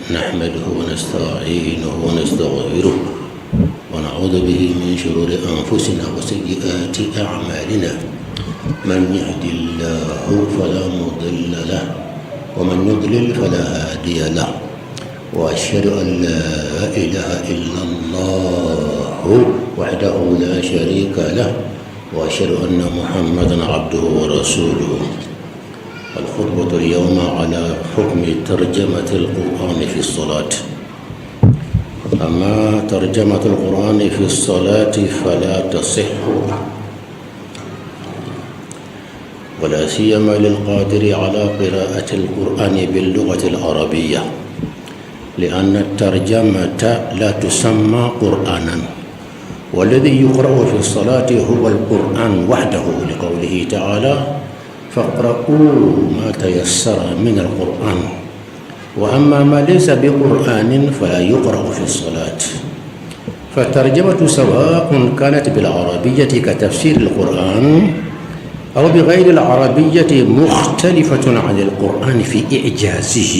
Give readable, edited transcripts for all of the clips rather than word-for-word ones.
نحمده ونستعينه ونستغفره ونعوذ به من شرور أنفسنا وسيئات أعمالنا من يهد الله فلا مضل له ومن يضلل فلا هادي له وأشهد أن لا إله إلا الله وحده لا شريك له وأشهد أن محمدا عبده ورسوله. الخطبة اليوم على حكم ترجمة القرآن في الصلاة. أما ترجمة القرآن في الصلاة فلا تصح ولا سيما للقادر على قراءة القرآن باللغة العربية، لأن الترجمة لا تسمى قرآنا، والذي يقرأ في الصلاة هو القرآن وحده، لقوله تعالى: فاقرؤوا ما تيسر من القرآن، وأما ما ليس بقرآن فلا يقرأ في الصلاة. فالترجمة سواء كانت بالعربية كتفسير القرآن أو بغير العربية مختلفة عن القرآن في إعجازه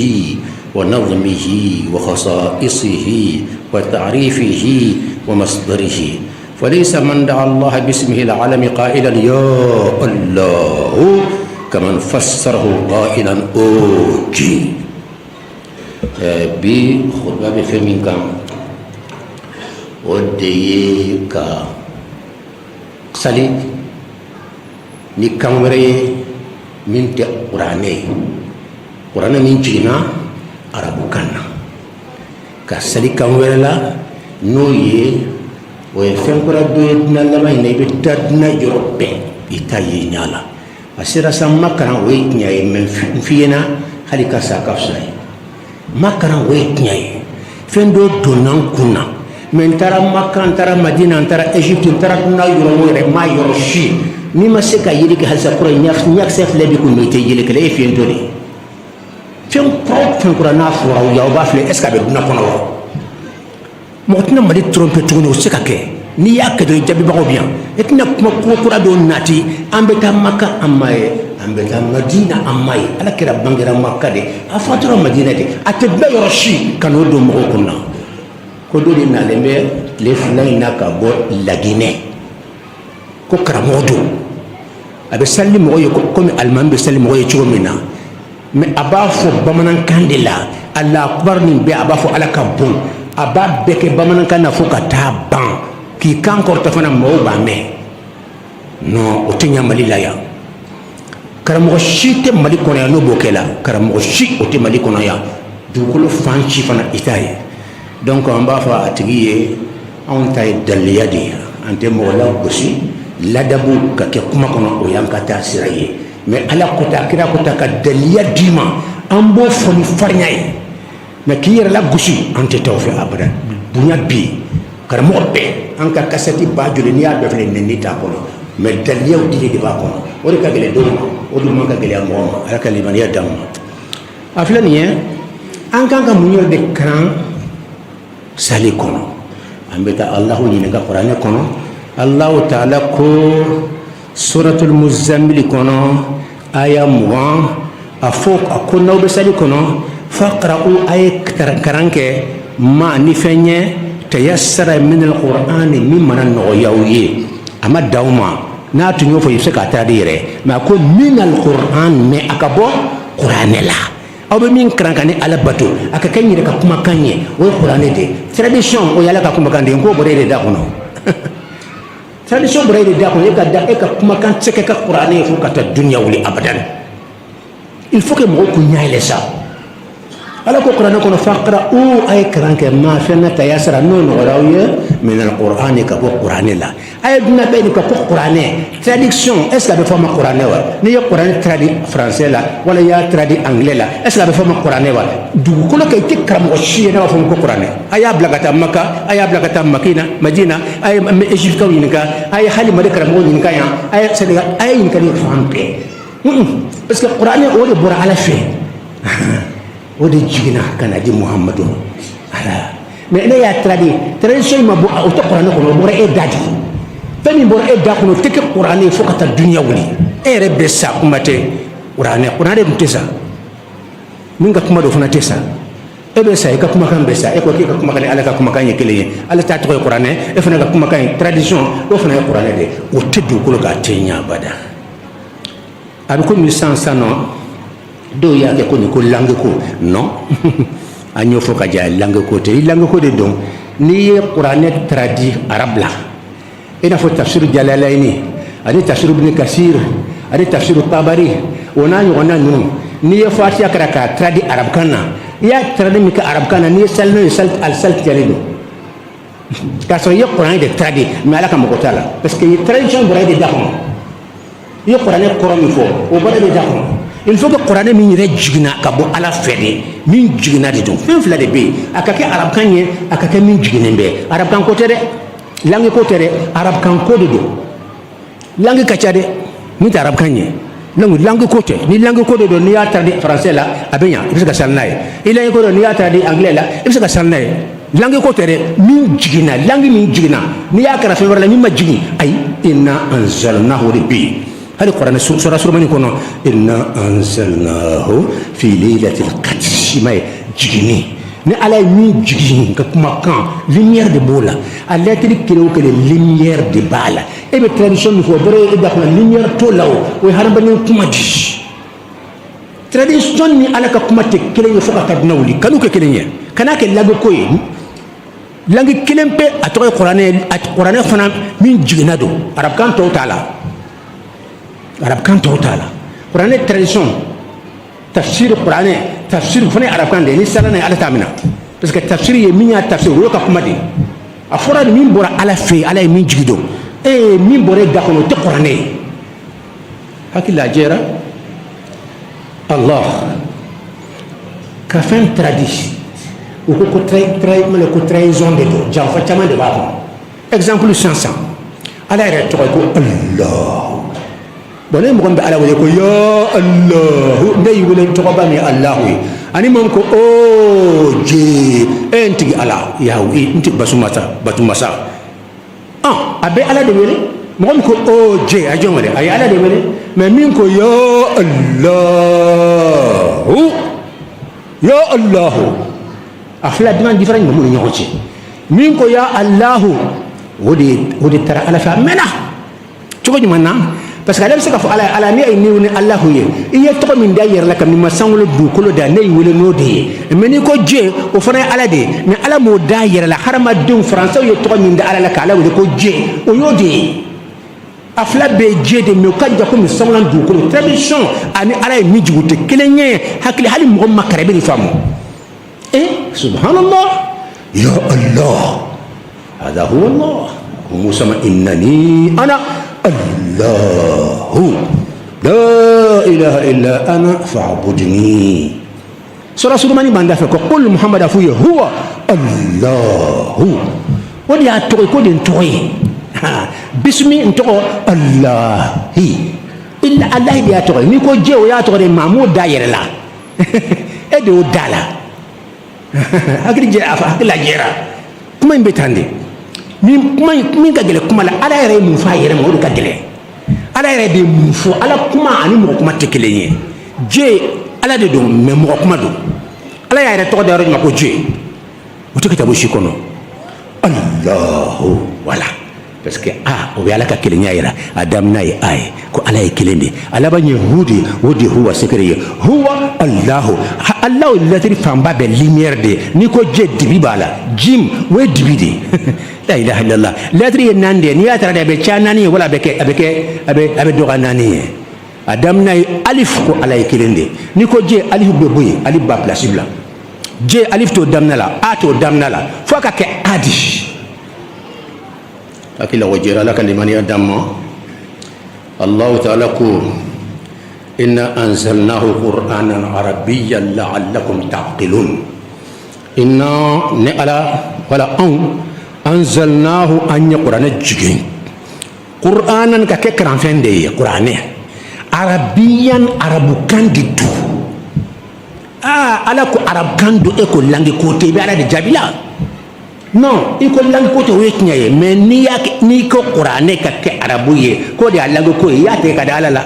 ونظمه وخصائصه وتعريفه ومصدره، فليس من دعا الله باسمه العالم قائلا يا الله كمن فسره قائلا أوكي. بخطبة بفهمين كام ودي كا سالي ni kan wɛrɛ ye min tɛ kuranɛ ye, kuranɛ min jiginna arabukan na, ka sali kan wɛrɛ la n'o ye o ye fɛn kura dɔ ye dina laban in na, i bɛ taa dina yɔrɔ bɛɛ i t'a ye ɲa la. a sera sa ma kalan o ye tiɲɛ ye, mɛ n f'i ɲɛna hali ka sa ka fisa ye. ma kalan o ye tiɲɛ ye, fɛn dɔ donna n kun na, mɛ n taara maka, n taara madina, n taara egypte, n taara dina yɔrɔ o yɛrɛ ma yɔrɔ si ni ma se ka yeli kɛ halisa kura ɲakisɛ filɛ bi kun i tɛ yeli kɛlɛ, e fiɲɛ to de fɛn kura n'a fɔra o b'a filɛ est ce que a bɛ duna kɔnɔ wa? mɔgɔ tɛna mali trompe tuguni, o se ka kɛ. n'i y'a kɛ dɔrɔn jabibagaw bɛ yan, e tɛna kuma ko kura dɔw nati. an bɛ taa maka an ma ye, an bɛ taa madina an ma ye, ala kɛra bangera maka de, a fatura madina de, a tɛ bila yɔrɔ si ka n'o don mɔgɔw kun na. ko dɔ de nalen bɛ tile fila in na ka bɔ laginɛ, ko karamɔgɔ don, a bɛ sali mɔgɔ ye komi alimami bɛ sali mɔgɔ ye cogo min na, mɛ a b'a fɔ bamanankan de la. Alahu akibaru nin bɛɛ a b'a fɔ ala ka bon, a b'a bɛɛ kɛ bamanankan na fo ka taa ban, k'i kan kɔrɔta fana mɔgɔw b'a mɛn. non o tɛ ɲɛ mali la yan, karamɔgɔ si tɛ mali kɔnɔ yan n'o b'o kɛ la, karamɔgɔ si o tɛ mali kɔnɔ yan, dugukolo fan si fana i t'a ye. donc an b'a fɔ a tigi ye anw ta ye daliya de ye, an tɛ mɔgɔ lagosi, ladabu ka kɛ kuma kɔnɔ, o y'an ka taa sira ye. mɛ ala kota kira kota ka daliya d'i ma, an b'o fɔ ni farinya ye, mɛ k'i yɛrɛ lagosi an tɛ taa o fɛ abada. bonya bi karamɔgɔ bɛɛ, an ka kasɛti ba joli n'i y'a bɛɛ filɛ nɛni t'a kɔnɔ, mɛ daliyaw dili de b'a kɔnɔ, o de ka gɛlɛn dɔw ma, o de man ka gɛlɛya mɔgɔ ma. ala ka limaniya d'an ma. a filɛ nin ye, an kan ka mun yɛrɛ de kalan sali kɔnɔ. an bɛ taa alahu ɲininka kuranɛ kɔnɔ. Allahu taala ko suratul muzammil kɔnɔ aya 20, a ko n'aw bɛ sali kɔnɔ faqra'u, a ye karan kɛ ma ni fɛn ye tayassara min alquran, min mana nɔgɔya aw ye. a ma d'aw ma, n'a tun y'o fɔ i bɛ se k'a taa di yɛrɛ, mɛ a ko min alquran, mɛ a ka bɔ kuranɛ la. aw bɛ min karan ka ni ala bato, a ka kɛ n yɛrɛ ka kumakan ye, o ye kuranɛ de. tradition o ye ala ka kumakan de ye, n k'o bɔra e de da kɔnɔ. tradition bɔra e de da kɔnɔ, e ka kumakan tɛ se ka kɛ kuranɛ ye fo ka taa dunuya wuli abadan. il faut que mɔgɔw k'u ɲɛ yɛlɛ sa. ala ko kuranɛ kɔnɔ faqra'u, a ye karan kɛ ma fɛn na tayassara, n'o nɔgɔra aw ye min alqur'ani, ka bɔ kuranɛ la. a ye dunan bɛɛ de ka bɔ kuranɛ. traduction est ce que a bɛ fɔ ma kuranɛ wa? n'i ye kuranɛ tradi français la wala i y'a tradi anglais la, est ce que a bɛ fɔ ma kuranɛ wa? dugukolo kɛ i tɛ karamɔgɔ si ye ne b'a fɔ ko kuranɛ. a y'a bila ka taa maka, a y'a bila ka taa madina, a ye egyptikaw ɲininka, a ye hali mali karamɔgɔw ɲininka yan, a ye sénégal, a ye ɲininkali fan bɛɛ. parce que kuranɛ o de bɔra ala fɛ, o de jiginna ka na di muhamadu. ala mɛ ne y'a tradition ma bɔ o tɛ kuranɛ kɔnɔ, o bɔra e da de. fɛn min bɔra e da kɔnɔ o tɛ kɛ kuranɛ ye fo ka taa dunuya wuli. e yɛrɛ bɛ sa kuma tɛ kuranɛ, kuranɛ dun tɛ sa, min ka kuma dɔ fana tɛ sa. e be sa e ka kumakan be sa e ko ke ka kumakan ala ka kumakan ye kelen ye ala ta to qur'ane e fana ka kumakan tradition o fana ye qur'ane de o te dugukolo ka tenya bada abi ko mi sansa no do ya ke ko ni ko langue ko non anyo fo ka ja langue ko te langue ko de don ni ye qur'ane tradi arab la ina fo tafsir jalalaini ani tafsir ibn kasir ani tafsir tabari ona nyona nunu ni ye fatiha kara ka tradi arab kana ya tradi mi ka arab kana ni salno sal al sal jalido ka so ye qur'ane de tradi mais ala ka mo ko tala parce que tradition bora de dakon ye qur'ane qur'an fo o bora de dakon il faut que qur'ane min yere jigina ka bo ala fede min jigina de don fen fla de be akake arab kan ye akake min jigina be arab kan ko tere langue ko tere arab kan ko de do langue ka tiade ni arab kan ye langue ko te ni langue ko de do ni ya tardi français la abenya ibisa ka salnaye ila ko do ni ya tardi anglais la ibisa ka salnaye langue ko tere min jigina langue min jigina ni ya kara fe wala min ma jigi ay inna anzalnahu rabbi هل القرآن سورة من يكون إنا أنزلناه في ليلة القدر ما جيني ne ala mi jigi ka kuma kan lumière de bola a lettre kilo que lumière de bala e be tradition fo bere e da ko lumière to law o harba ni kuma di tradition ni ala ka kuma te kele fo ka kadnawli kanu ke kele kana ke lago koy langi kelempe atoy qur'ane fana min jigina do arab kan to tala arab kan to tala qur'ane tradition tafsir qur'ane tafsir fane arab kan de ni salana ala tamina parce que tafsir ye minya tafsir wo ka kuma de afora min bora ala fe ala min jigido e min bora da kono te qur'ane hakila jera allah ka fen tradition ou ko mais ko trahison de do jam fa chama de ba exemple 500 ala re to ko allah boleh mo gombe ala wala ko ya allah ndey wala to ko bami allah ani mom ko o je enti ala ya wi nti basumasa abe ala de wele mo ko o je a jongale ay ala de wele mais min ko ya allah afla diman différent mo ñoxoti min ko ya allah wodi tara ala fa mena to ko manna parce que ala se ka fo ala ni ay ni allah ye iye to min da yer la kam ni masangolo du ko da ne wele no de mais ni ko je o fana ala de mais ala mo da yer la harama dum français ye to min da ala la kala wele ko je o yo de afla be je de me ka jako mi sanglan du ko tradition ani ala mi jibute kelenye hakli hali mo makare be ni famu subhanallah ya allah hada huwa allah musa innani ana الله لا إله إلا أنا فاعبدني سورة سلمان بان دافع قل محمد أفوي هو الله ودي أتوي كودين توي بسمي انتو الله إلا الله دي أتوي ميكو جيو يا أتوي مامو داير لا إدو دالا أكيد جيرا أكيد لا جيرا كم ينبتاندي min ka gele kuma la ala yɛrɛ mun fa yɛrɛ ma o de ka gɛlɛ ala yɛrɛ de mun fɔ ala kuma ani mɔgɔ kuma tɛ kelen ye je ala de don mais mɔgɔ kuma don ala y'a yɛrɛ tɔgɔ da yɔrɔ ma ko je o tɛ ka taa bɔ si kɔnɔ allahu wala parce que o bɛ ala ka kelenya yira a daminɛ ye a ye ko ala ye kelen de a laban ye hu de o de huwa sekere ye huwa allahu allahu latiri fanba bɛ lumière de n'i ko je dibi b'a la jim o ye dibi de la ilaha illallah latiri ye naani de n'i y'a tara de a bɛ caya naani ye wala a bɛ dɔgɔya naani ye a daminɛ ye alif ko ala ye kelen de n'i ko je alif bɛ bɔ yen alif ba place bila je alif t'o daminɛ la a t'o daminɛ la fo ka kɛ adi akila wajira laka liman yadamma Allah ta'ala ko inna anzalnahu qur'anan arabiyyan la'allakum ta'qilun inna ne ala wala anzalnahu anya qur'ana jigin qur'anan ka ke kran fende qur'ane arabiyyan arabukan ditu ala ko arabkan do e ko langi ko te be ala de jabila non iko langi ko te wetnya ye mais ni ko qur'ane ka ke arabu ye ko de langi ko ya te ka da ala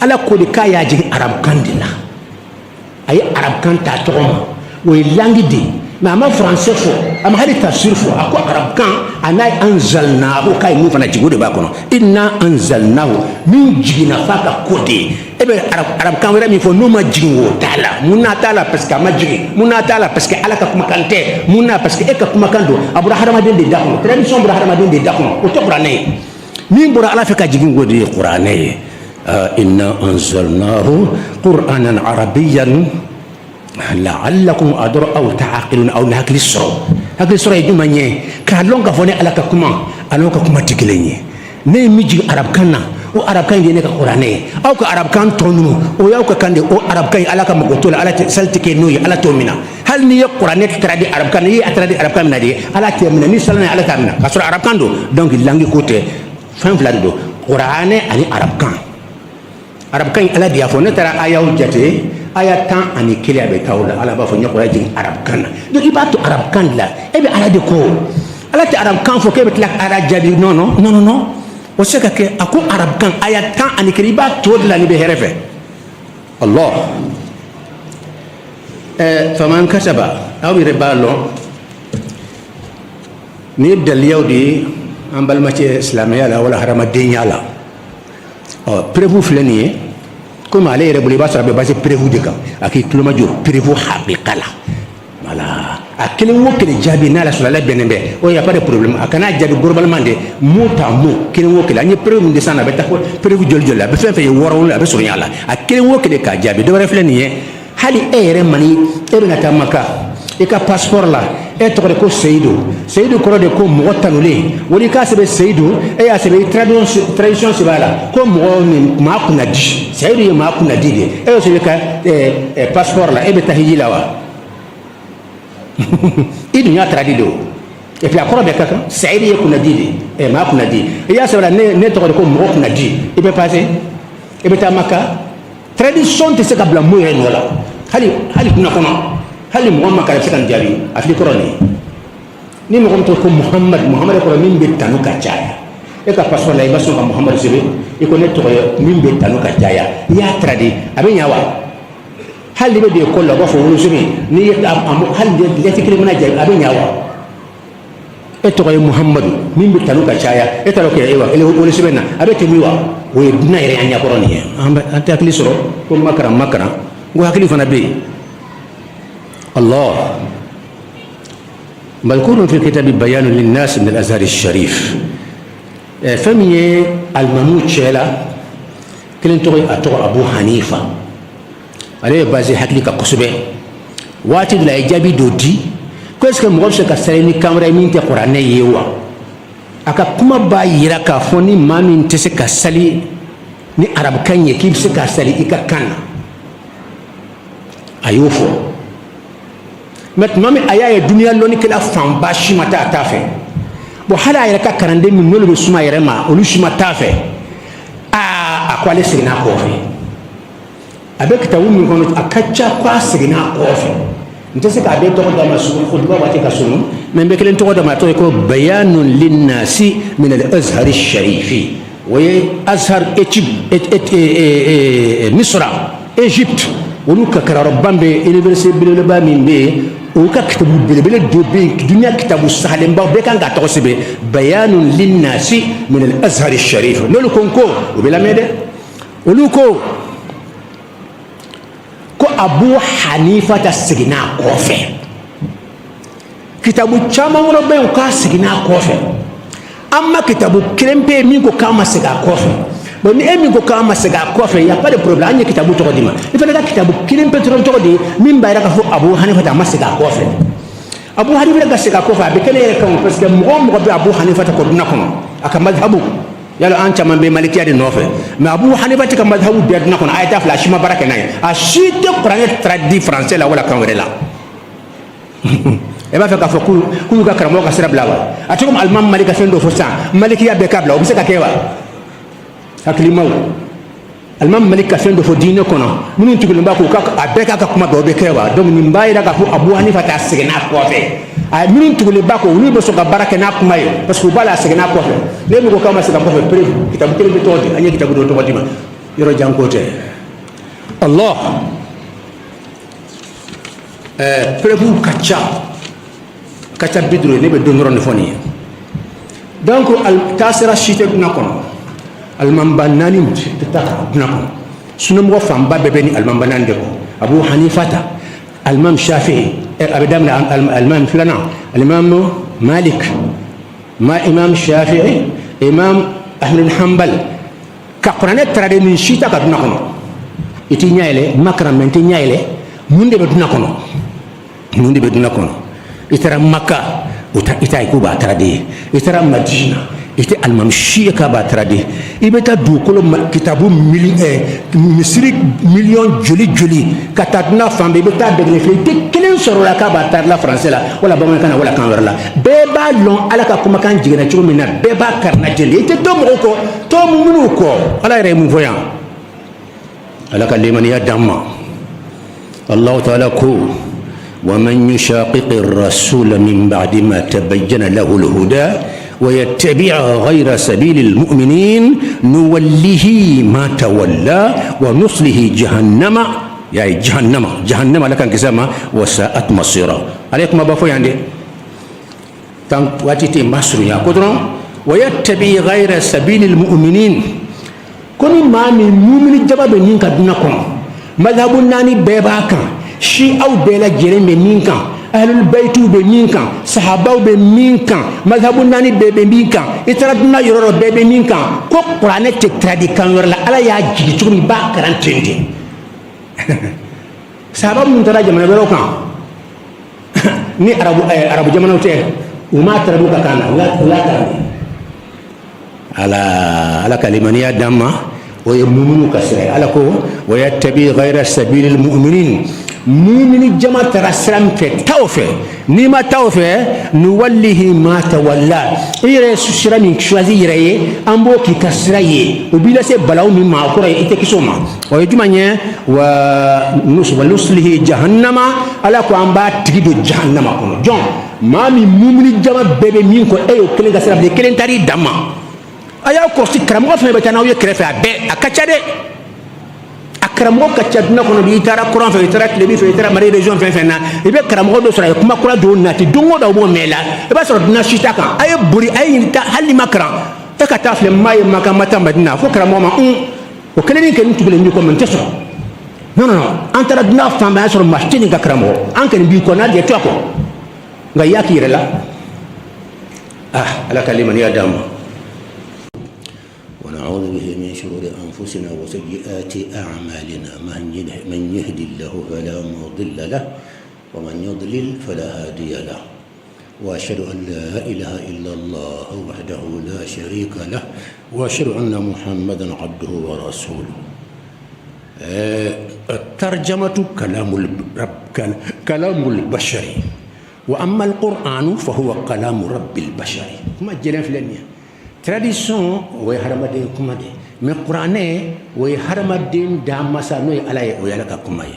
ala ko de ka ya jigi arab kandina ay arab kan ta to o ye langue de mais a ma français fɔ a ma hali tafsir fɔ a ko arabukan a n'a ye anzalnahu k'a ye mun fana jigi o de b'a kɔnɔ inna anzalnahu min jiginna f'a ka ko de ye e bɛ arabukan wɛrɛ min fɔ n'o ma jigin o t'a la mun n'a t'a la parce que a ma jigin mun n'a t'a la parce que ala ka kumakan tɛ mun n'a parce que e ka kumakan don a bɔra hadamaden de da kɔnɔ tradition bɔra hadamaden de da kɔnɔ o tɛ kuranɛ ye min bɔra ala fɛ ka jigin o de ye kuranɛ ye inna anzalnahu qur'anan arabiyyan la'allakum aw ta'qilun aw hakili sɔrɔ ye jumɛn ye k'a lɔn k'a fɔ ne ala ka kuma a n'o ka kuma tɛ kelen ye ne ye min jigin arabukan na o arabukan de ye ne ka kuranɛ ye aw ka arabukan tɔ ninnu o y'aw ka kan de o arabukan ye ala ka mago t'o la ala tɛ sali tɛ kɛ n'o ye ala t'o minɛ hali n'i ye kuranɛ taara di arabukan na i ye a taara di arabukan minɛ de ye ala t'o minɛ ni sali n'a ye ala t'a minɛ k'a sɔrɔ arabukan don donc langue ko tɛ fɛn fila de don kuranɛ ani arabukan arabukan in ala de y'a fɔ ne taara ayaw jate aya 10 ani 1 a bɛ taa o la ala b'a fɔ ɲɛkɔrɔ jigin arabukan na donc i b'a to arabukan de la e bɛ ala de ko ala tɛ arabukan fɔ k'e bɛ tila ala jaabi non non non non o se ka kɛ a ko arabukan aya 10 ani 1 i b'a to o de la ni bɛ hɛrɛ fɛ Allah faman kasaba aw yɛrɛ b'a lɔn ni daliyaw de ye an balimacɛ silamɛya la wala hadamadenya la preuve filɛ nin ye komi ale yɛrɛ bolo i b'a sɔrɔ a bɛ basé preuve de kan a k'i tulo ma jɔ preuve haqiqa la voilà a kelen o kelen jaabi n'ala sɔnna ale bɛnnen bɛ o y a pas de problème a kana jaabi globalement de mot par mot kelen o kelen an ye preuve min de san a bɛ taa fɔ preuve joli joli a bɛ fɛn fɛn ye wɔɔrɔ a bɛ sɔrɔ ɲa la a kelen o kelen k'a jaabi dɔ wɛrɛ filɛ nin ye hali e yɛrɛ mani e bɛna taa maka i ka passeport la e tɔgɔ de ko seyidu kɔrɔ de ko mɔgɔ tanulen wali i k'a sɛbɛn seyidu e y'a sɛbɛn tradition sɛbɛn a la ko mɔgɔ min maa kunna di seyidu ye maa kunna di de e y'o sɛbɛn ka passeport la e bɛ taa hiji la wa i dun y'a tradi de o et puis a kɔrɔ bɛɛ ka kan seyidu ye kunna di de maa kunna di i y'a sɛbɛn la ne tɔgɔ de ko mɔgɔ kunna di i bɛ passé i bɛ taa maka tradition tɛ se ka bila mun yɛrɛ nɔ la hali kunna kɔnɔ hali mɔgɔ ma k'a bɛ se ka nin jaabi a fili kɔrɔ nin ni mɔgɔ min tɔgɔ ko muhamadu kɔrɔ min bɛ tanu ka caya e ka passeport la i b'a sɔn ka muhamadu sɛbɛn i ko ne tɔgɔ ye min bɛ tanu ka caya i y'a tradi a bɛ ɲa wa hali n'i bɛ don ekɔli la u b'a fɔ wolosɛbɛn n'i ye hali lɛtiri kelen mana jaabi a bɛ ɲa wa e tɔgɔ ye muhamadu min bɛ tanu ka caya e taara kɛ e wa wolosɛbɛn na a bɛ tɛ min wa o ye dunan yɛrɛ y'an ɲɛkɔrɔ nin ye an tɛ hakili sɔrɔ ko makaran n ko hakili fana bɛ yen الله مذكور في الكتاب بيان للناس من الازهر الشريف فمي المموت شيلا كلن توي ابو حنيفه عليه بازي حكلي كقصبه واتد لا ايجابي دودي كويس كم غوش كسرني كاميرا من القران يوا aka kuma ba yira ka foni mamin tese ka sali ni arab kanye kibse ka sali ikakana ayofo maintenant mais aya ye dunia loni kala fanba shimata ta fɛ bon hala yɛrɛ ka karanden min n'olu bɛ suma yɛrɛ ma olu suma ta fɛ a ko ale seginna kɔfɛ a bɛ kitabu min kɔnɔ a ka ca ko a seginna kɔfɛ n tɛ se k'a bɛɛ tɔgɔ d'a ma sugu kojuguba waati ka surun mais n bɛ kelen tɔgɔ d'a ma a tɔgɔ ye ko bayanun linnasi min al-azhar sharifi o ye azhar misra Égypte olu ka karamɔgɔba bɛ université belebeleba min bɛ yen o ka kitabu belebele dɔ bɛ yen dunuya kitabu sahalenbaw bɛɛ kan k'a tɔgɔ sɛbɛn bayanun linnasi min al-azhar sharif n'olu ko n ko o bɛ lamɛn dɛ olu ko abu hanifa ta seginna kɔfɛ kitabu caman wɛrɛ bɛ yen o k'a seginna kɔfɛ an ma kitabu kelen pe min ko k'a ma segin a kɔfɛ bon ni e min ko k'a ma segin a kɔfɛ y a pas de problème an ye kitabu tɔgɔ di ma i fana ka kitabu kelen pe dɔrɔn tɔgɔ di min b'a yira k'a fɔ abu hanifa ta a ma segin a kɔfɛ abu hanifa ka segin a kɔfɛ a bɛ kɛ ne yɛrɛ kan parce que mɔgɔ o mɔgɔ bɛ abu hanifa ta kɔduna kɔnɔ a ka madhabu yalo an caman bɛ malikiya de nɔfɛ mais abu hanifa tɛ ka madhabu bɛɛ duna kɔnɔ a ye taa fila a si ma baara kɛ n'a ye a si tɛ kuranɛ traduit français la wala kan wɛrɛ la e b'a fɛ k'a fɔ k'u ka karamɔgɔ ka sira bila wa a tɛ komi alimami malik ka fɛn dɔ fɔ sisan malikiya bɛɛ k'a bila o bɛ se ka kɛ wa hakilimaw alimami malik ka fɛn dɔ fɔ diinɛ kɔnɔ minnu tugulen b'a ko a bɛɛ k'a ka kuma bɛɛ o bɛ kɛ wa donc nin b'a yira k'a fɔ abu hanifa t'a segin n'a kɔfɛ a minnu tugulen b'a ko olu bɛ sɔn ka baara kɛ n'a kuma ye parce que u b'a la a segin n'a kɔfɛ ne min ko k'aw ma segin a kɔfɛ perewu kitabu kelen bɛ tɔgɔ di an ye kitabu dɔ tɔgɔ di ma yɔrɔ jan ko tɛ Allah preuve kacha bidro ne be donoro ne foni donc al tasira shite duna kono al mambanani mutata duna kono sunu mo famba bebe ni al mambanani de ko abu hanifata al imam shafi'i abadam al imam fulana al imam malik ma imam shafi'i imam ahmad hanbal ka qur'ane trade ni shita ka duna kono iti nyaile makram menti nyaile munde be duna kono itara makka ita ikuba trade itara madina ite almamshiya ka ba trade ibeta dukolo kitabu misri million joli katadna fambe beta degne fete kelen soro la ka ba tar la français la wala bamana kana wala kan la beba lon ala ka kuma kan jigena chiro mina beba karna jeli ite to mo ko to mu ko ala re mu voyan ala ka lemani ya damma allah ta'ala ko ومن يشاقق الرسول من بعد ما تبين له الهدى ويتبع غير سبيل المؤمنين نوله ما تولى ونصله جهنم يعني جهنم لك كسامة وساءت مصيرا عليكم أبا فوي عندي واتيتي مصر يا قدرون ويتبع غير سبيل المؤمنين كل ما من مؤمن جباب نينك دونكم مذهب الناني بيباكا shi aw bela jere be min kan ahlul baytu be min kan sahabaw be min kan madhabun nani be min kan itaradna yororo be min kan ko qur'ane te tradi kan yorla ala ya jigi tumi ba karan tende sahabaw mun tara jamana bero kan ni arabu jamana te uma tarabu ka kana la ala kalimaniya damma ويمنون كسر على كو ويتبع غير سبيل المؤمنين مؤمن جماعة رسلم في توفى نما توفى نوله ما تولى إيره سشرا من شوازي إيره أمبو كي كسرائي وبلا سي بلاو من ما أكره إتكسوما ويجمعني ونصله جهنم على كو أمبا تجد جهنم كونه جون ما من مؤمن جماعة بيبي مينكو أيو كلين كسر بلي كلين تاري دما aya ko si karamo fa be tanaw ye krefe abe akacha de akramo kacha duna kono bi tara courant fa tara tele fa tara mari region fa na ibe karamo do sura kuma kura do nati dongo da bo mela e ba sura duna shita kan ay buri ay ta hali makran ta ka tafle may maka mata madina fo karamo ma o keleni ken tubele ni ko men teso non antara duna fa ba sura mashtini ka karamo an ken bi ko na de to ko nga yakire la ala kaliman ya dama ونعوذ به من شرور أنفسنا وسيئات أعمالنا من يهدي الله فلا مضل له ومن يضلل فلا هادي له وأشهد أن لا إله إلا الله وحده لا شريك له وأشهد أن محمدا عبده ورسوله الترجمة كلام البشر وأما القرآن فهو كلام رب البشر ما جلنا في الدنيا tradition way haramadin kuma de mais qur'ane way haramadin da masa noy alaye o yala ka kuma ye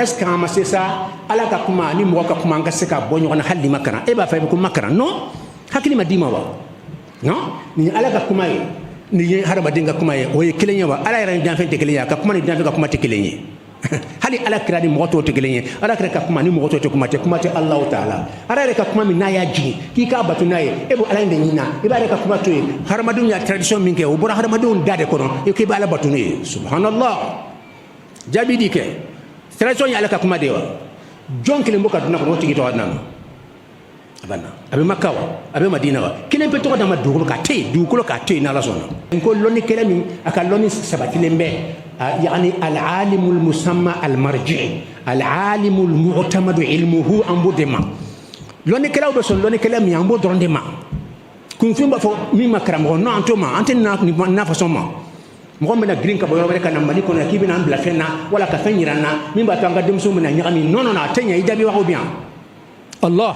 est-ce que ma c'est ça ala ka kuma ni mo ka kuma nga se ka bonyo na halli makara e ba fa ko makara non hakili ma dima wa non ni ala ka kuma ye ni haramadin ga kuma ye o ye kelenya wa ala ran dan fe te kelenya ka kuma ni dan fe ka kuma te kelenye hali ala kira ni moto te kelenye ala kira ka kuma ni moto te kuma te Allah taala ala ka kuma min na ya jigi ki ka batu naye e bo ala ndeni na e ba ka kuma to haramadun ya tradition min ke o bora haramadun dade ko non e ke ba ala batu ne subhanallah jabi dike tradition ya ala ka kuma dewa jonkele mboka duna ko tigi to adna abana abe makawa abe madina wa kile pe to da ma dukulo ka te na la sona ko loni kele min aka loni sabati lembe يعني العالم المسمى المرجع العالم المعتمد علمه أمبو دما لوني كلا وبسون لوني كلا مي أمبو درون دما كن فيم بفو مي ما كرام غو نو أنتوما أنت نا فسوما مغو منا جرين كبو يوم ركنا مالي كنا كيبي نام بلافنا ولا كفن يرانا مي باتو أنغا دمسو منا نيامي نو تانيا إجابي وهو بيان الله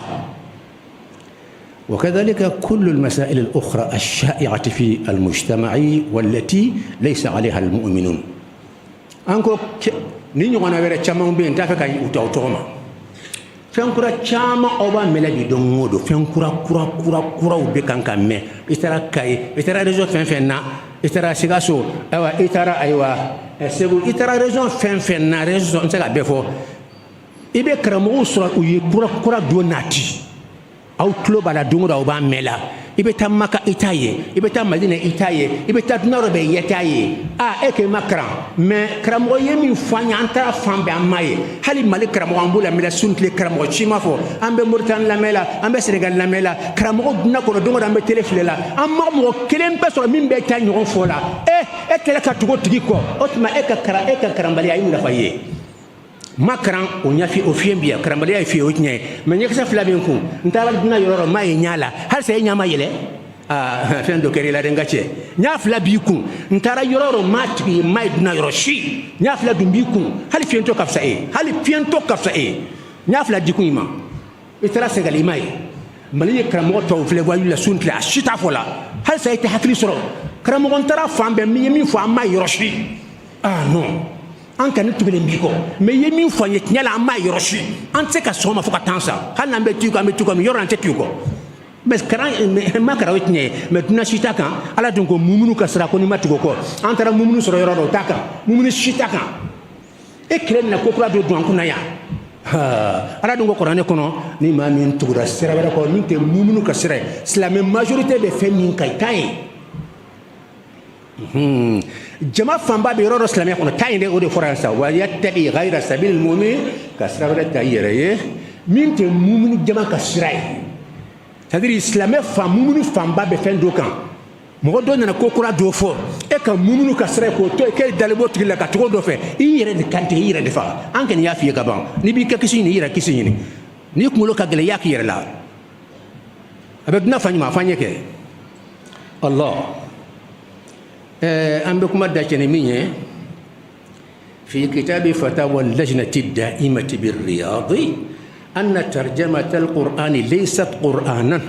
وكذلك كل المسائل الأخرى الشائعة في المجتمع والتي ليس عليها المؤمنون anko ni nyogona were chama mbe ntafe kay utawtoma fenkura chama oba melabi don ngodo fenkura kura ube kanka me itara kay itara rejo fenfenna itara sigaso awa itara aywa segu itara rejo fenfenna rejo ntaka befo ibe karamɔgɔw sɔrɔ u ye kura dɔ nati aw tulo b'a la don o don aw b'a mɛn la i bɛ taa maka i t'a ye i bɛ taa madina i t'a ye i bɛ taa dunan dɔ bɛ i t'a ye e k'i ma karan mais karamɔgɔ ye min fɔ an ye an taara fan bɛɛ an m'a ye hali mali karamɔgɔ an b'o lamɛn la sun tile karamɔgɔ ci ma fɔ an bɛ moritani lamɛn la an bɛ senegali lamɛn la karamɔgɔ dunan kɔnɔ don o don an bɛ tele filɛ la an ma mɔgɔ kelen bɛɛ sɔrɔ min bɛ taa ɲɔgɔn fɔ la e kɛlɛ ka tugu o tigi kɔ o tuma e ka karanbaliya ye nafa ye ma karan o ɲafi o fiɲɛ bi yan karanbaliya ye fiye o tiɲɛ ye mais ɲɛkisɛ fila bɛ n kun n taara dunan yɔrɔ yɔrɔ m'a ye ɲa la halisa e ɲa ma yɛlɛ fɛn dɔ kɛra i la dɛ n ka cɛ ɲa fila b'i kun n taara yɔrɔ yɔrɔ m'a tigi ye m'a ye dunan yɔrɔ si ɲa fila dun b'i kun hali fiyɛntɔ ka fisa e hali fiyɛntɔ ka fisa e ɲa fila di kun i ma i taara senegali i m'a ye mali ye karamɔgɔ tɔw filɛ wajibi la sun tile a si t'a fɔ la halisa e tɛ hakili sɔrɔ karamɔgɔ n taara fan bɛɛ min ye min fɔ an m'a yɔrɔ si non an ka ne tugulen b'i kɔ mais i ye min fɔ an ye tiɲɛ la an m'a yɔrɔ si an tɛ se ka sɔn o ma fo ka tan sa hali n'an bɛ tu kɔ an bɛ tu kɔ mais yɔrɔ an tɛ tu kɔ mais karan ma karan o tiɲɛ ye mais dunan si t'a kan ala dun ko mumunu ka sira ko n'i ma tugu o kɔ an taara mumunu sɔrɔ yɔrɔ dɔ o t'a kan mumunu si t'a kan e kelen na ko kura dɔ don an kunna yan ala dun ko kuranɛ kɔnɔ ni maa min tugura sira wɛrɛ kɔ min tɛ mumunu ka sira ye silamɛ majorité bɛ fɛn min kan i t'a ye jama fanba bɛ yɔrɔ dɔ silamɛya kɔnɔ taa yen dɛ o de fɔra yan sa wa yattabi ghayra sabilil mu'min ka sira wɛrɛ ta i yɛrɛ ye min tɛ mumunu jama ka sira ye c'est à dire silamɛ fan mumunu fanba bɛ fɛn dɔ kan mɔgɔ dɔ nana ko kura dɔ fɔ e ka mumunu ka sira ye k'o to yen k'e dalen b'o tigi la ka cogo dɔ fɛ i yɛrɛ de kan tɛ i yɛrɛ de faga an kɔni y'a f'i ye ka ban n'i b'i ka kisi ɲini i yɛrɛ kisi ɲini n'i kunkolo ka gɛlɛn i y'a k'i yɛrɛ la a bɛ dunan fa ɲuman a f'an ye kɛ Allah an bɛ kuma dacɛni min ye في كتاب فتاوى اللجنة الدائمة بالرياض أن ترجمة القرآن ليست قرآنا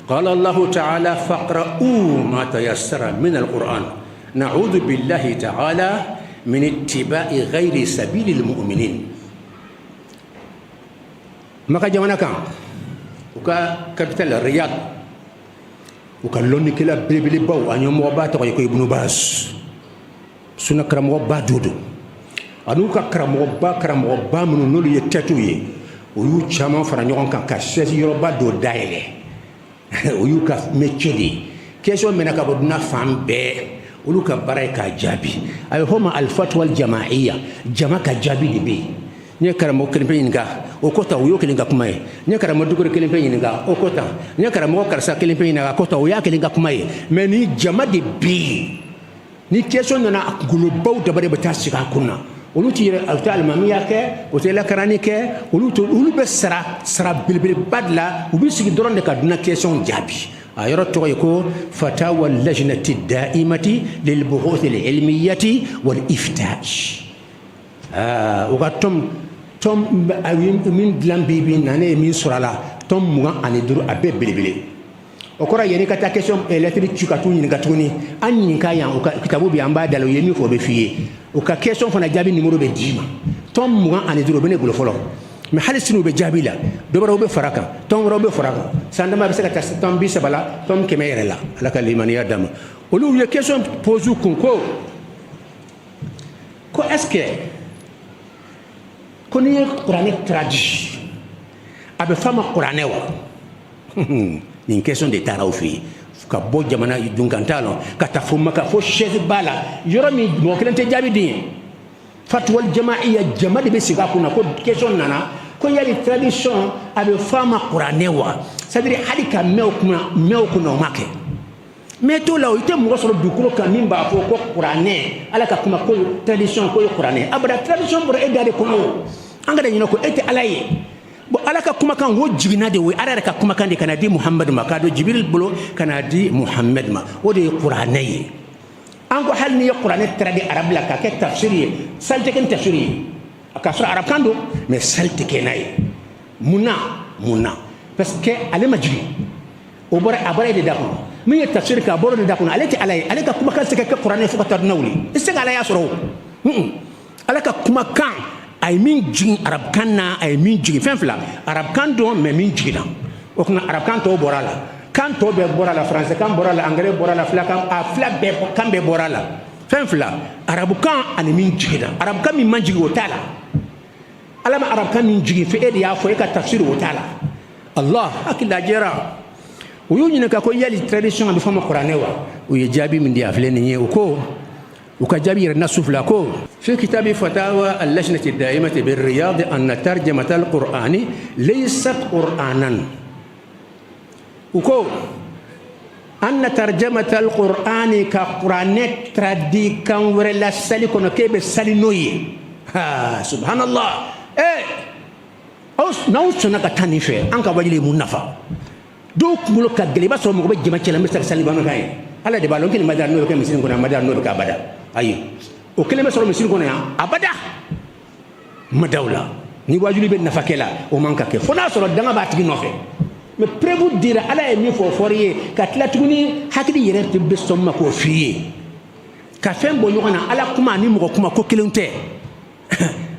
قال الله تعالى فاقرؤوا ما تيسر من القرآن نعوذ بالله تعالى من اتباع غير سبيل المؤمنين ما كجمعنا كان وكا كابتن الرياض وكا لوني كلا بلي باو أن يوم وبات ويكو ابن باس سنة كرام وبا دودو أنو كا كرام وبا من نولي يتاتوي ويو چامان فرا نيوان كان كاسيس يوبا دو دايلي ويو كا ميتشدي كيسو منا كا بدنا فام بي ولو كا باراي كا جابي اي هما الفتوى الجماعيه جما كا جابي دي بي ني كرامو كلمه ينغا o kota o yo kelinga kuma ye nya kara modugore kelimpe yininga o kota nya kara mo karsa kelimpe yininga kota o ya kelinga kuma ye mais ni jama de bi ni question na gulo baw da bare bata sika kunna olu ti alta almamiya ke o te la karani ke olu be sara bilbil badla u bi sigi doron de ka duna question jabi ayoro to ko fatawa lajnati daimati lil buhuth al ilmiyati wal ifta'i o ga tom awin min dilan bibi nane min surala tom mugan ani duru abe belebele o kora yeni kata question électrique cikatu ni gatuni anni ka yan o kitabu bi amba dalo yemi fo be fiye o ka question fana jabi numéro be dima tom mugan ani duru be ne gulo folo mais hali sinu be jabi la do baro be faraka tom ro be faraka sandama be se ka tom bi sabala tom kemere la alaka limaniya dama o lu ye question pose ko est-ce que ko ni Qur'an traduit abe fama Qur'an wa ni question de taraw fi ka bo jamana dunkantalo ka tafuma ka fo chef bala yoro mi mo kelente jabi din fatwa al jama'iyya jama de be siga kuna ko question nana ko yali tradition abe fama Qur'an wa c'est-à-dire halika mew kuna make mais to la o ite mo so du kuro kan min ba fo ko Qur'an ala ka kuma ko tradition ko Qur'an abada tradition bro e dade ko angada nyino ko ete alaye bo ala ka kuma kan wo jigina de wo ara ka kuma kan de kanadi Muhammad ma kado Jibril bolo kanadi Muhammad ma o de Qur'an yi ango hal ni Qur'an tradi arab la ka ke tafsiri salte ken tafsiri ka sura arab kando mais salte kenay muna parce que ale majri o bora abara de dako mi tafsir ka boro de dako ale te alaye ale ka kuma kan se ka Qur'an fu ka tadnawli istega ala ya soro ala ka kuma kan ay min jigin arab kan na ay min jigin fen fla arab kan do mais min jigina o kuna arab kan to borala kan to be borala français kan borala anglais borala fla kan a fla be kan be borala fen fla arab kan ani min jigina arab kan min man jigi o tala ala ma arab kan min jigi fe e ya fo e ka tafsir o taala allah akilla jera o yuni ka ko yali tradition bi fama qur'ane wa o ye jabi min dia fle ni o ko وكجابير النصف لكو في كتاب فتاوى اللجنة الدائمة بالرياض أن ترجمة القرآن ليست قرآنا وكو أن ترجمة القرآن كقرآن تردي كان ورلا سالي كنا كيف سالي نوي سبحان الله إيه أوس نوصنا كتاني في أنك وجلي منافع دوك ملوك كجلي بس هم مقبل جماعة لما سالي بانو كاي على دبالون كني مدار نوي كم مسين كنا مدار نوي كابدا ayi o keleme soro misiri kono ya abada madawla ni wajuli be nafakela o manka ke fona soro danga ba tigi nofe me prévu dire ala e mi fo foriye ka tlatuguni hakidi yere te be somma ko fiye ka fen bo nyona ala kuma ni mo kuma ko kelunte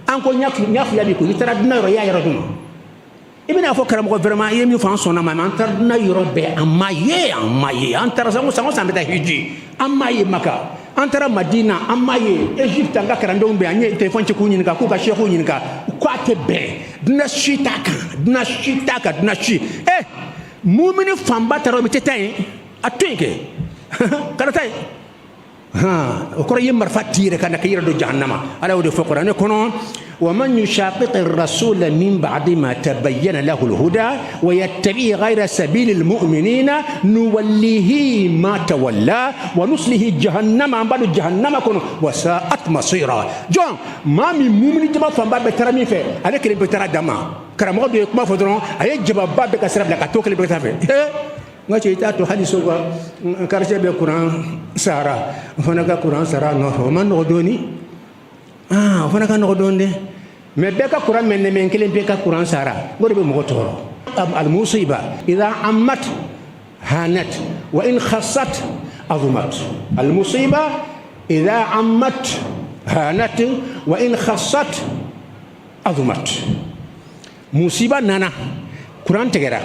an ko nyafu ya bi ko itara dina ro ya yaro dum ibina fo karam ko vraiment yemi fa sonna ma antar dina yoro be amaye antar sango sambeta hiji amaye maka antara madina amaye egypte nga karandon be anye telefon ci ku nyinka ku ka sheikhu nyinka ko ate be dina shitaka mumini famba taro mi tetain atenke kada tay o ko yimar fatire kana kayira do jahannama ala wode fo qur'an kono ومن يشاقق الرسول من بعد ما تبين له الهدى ويتبع غير سبيل المؤمنين نوليه ما تولى ونصله جهنم بعد جهنم كن وساءت مصيرا جون ما من مؤمن جما فما بترمي في عليك اللي بترى دما كرام غد يكما فدرون اي جباب باب كسر لك توكل بترى في ngache itato hadiso ko karje be Quran sara fona ka Quran sara no man no doni fana ka no donde me be ka Quran men men kelen be ka Quran sara ngode be mo toro al musiba idha ammat hanat wa in khassat azumat al musiba idha ammat hanat wa in khassat azumat musiba nana Quran tegera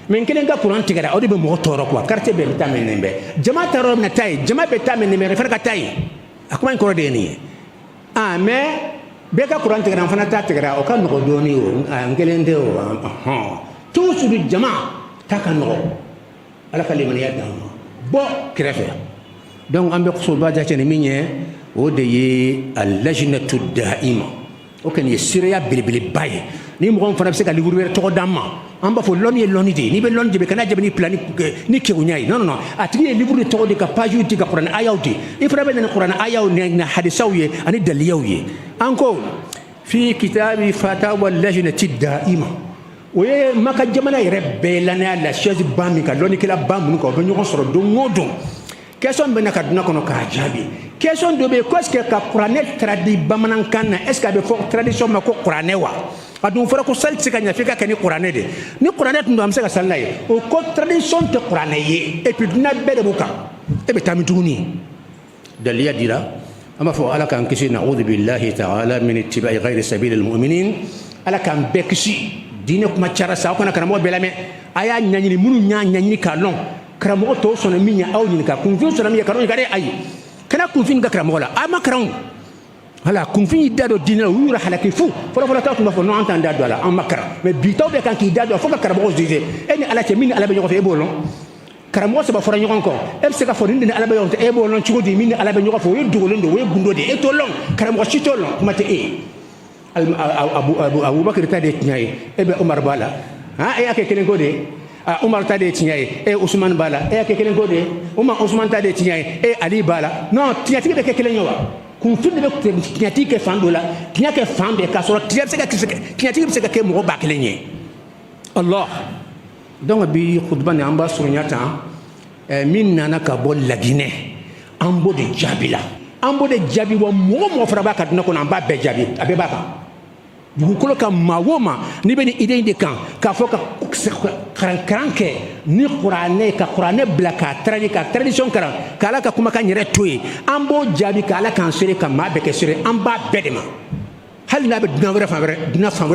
men kelen ka Quran tigara o de be mo toro quoi carte be tamen nembe jama taro na tay jama be tamen nembe refer ka tay akuma ko de ni mais be ka Quran tigara fana ta tigara o kan no doni o ngelen de o tout sur jama ta kan no ala kalimani ya dam bo krefe donc ambe ko ba ja tene minye o de ye al lajnatu daima o kan ye siriya bilbil baye ni mo fana be se ka livre wer to damma amba fo lon ye lonide ni be lon je be kana je ni plani ni ke unyai non atigi livre to de ka page ti ka Quran ayawti ifra be na Quran ayaw na hadisawiye ani daliyawiye anko fi kitabi fatawa lajnati daima oye maka jamana yere be lana la chaise bami ka loni kila bamu ko be nyoko soro do ngodo question be na kaduna kono ka jabi question do be ko est-ce que ka Quran tradi bamanan kan est-ce que be fo tradition ma ko Quran wa adun fara ko salti ka nyafika ka ni Quran de ni Quran ndo am se ka sallaye o ko tradition te Quran ye et puis na be de buka e be tamituni daliya dira ama fo ala kan kisi na'udhu billahi ta'ala min ittiba'i ghayri sabilil mu'minin ala kan bekisi dine kuma cara sa ko na kana mo belame aya nyanyini munu nyanyini ka lon kramo to so na minya aw nyini ka kunfi so na minya ka ron ga de ayi kana kunfi ga kramo la ama kran hala kunfi dado dina wura halaki fu fala ta kuma fo no entanda do la en makara mais bitaw be kan ki dado fo ka kramo jije eni ala te min ala be nyoko fe bolon kramo so ba fora nyoko ko e se ka fo ni ala be yonte e bolon ci godi min ala be nyoko fo we dugolon do we gundo de e to lon kramo ci to lon kuma te Abu Bakr ta de tiñay e be Umar bala e ake kelen ko de Umar ta de tiñay e Usman bala e ake kelen ko de Usman ta de tiñay e Ali bala non tiñati be ke kelen yowa kun fin be tiñati ke fando la tiñake fambe ka so tiñati be se ke mo ba kelen ye Allah donc bi khutba ne amba surnyata min nana ka bol lagine ambo de jabila ambo de jabi wa mo fara ba ka dina ko namba be jabi abe ba ka dugukolo ka mawoma ni be ni idée de kan ka fo ka kranke ni Qur'ane bla ka tradition kara kala ka kuma ka nyere toyi ambo jabi kala kan sere ka ma be ke sere amba bedema hal na be dina wure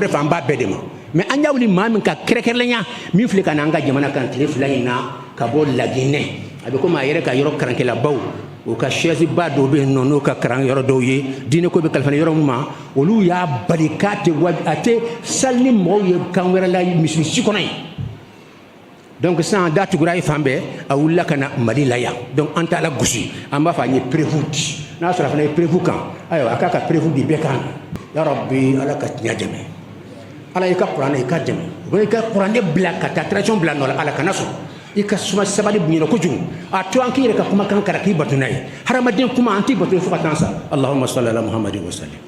fa amba bedema mais anya wuli ma min ka krekerlenya mi fle kana nga jamana kan tele fulani na ka bo lagine abe ko ma yere ka yoro kranke la baw o ka chaise ba dɔ bɛ yen nɔ n'o ka karan yɔrɔ dɔw ye diinɛ ko bɛ kalifa yɔrɔ min ma olu y'a bali k'a tɛ a tɛ sali ni mɔgɔw ye kan wɛrɛ la misi kɔnɔ yen donc sisan da tugura ye fan bɛɛ a wulila ka na Mali la yan donc an t'a la gosi an b'a fɔ an ye prévu di n'a sɔrɔ a fana ye prévu kan ayiwa a k'a ka prévu di bɛɛ kan ya Rabbi ala ka tiɲɛ dɛmɛ ala i ka kuranɛ i ka dɛmɛ u bɛ i ka kuranɛ bila ka taa tradition bila nɔ la ala kana sɔn i ka suma sabali bonya kojugu a to an k'i yɛrɛ ka kumakan kara k'i bato n'a ye hadamaden kuma an t'i bato fo ka taa sa Allahumma salli ala Muhammadin wa sallim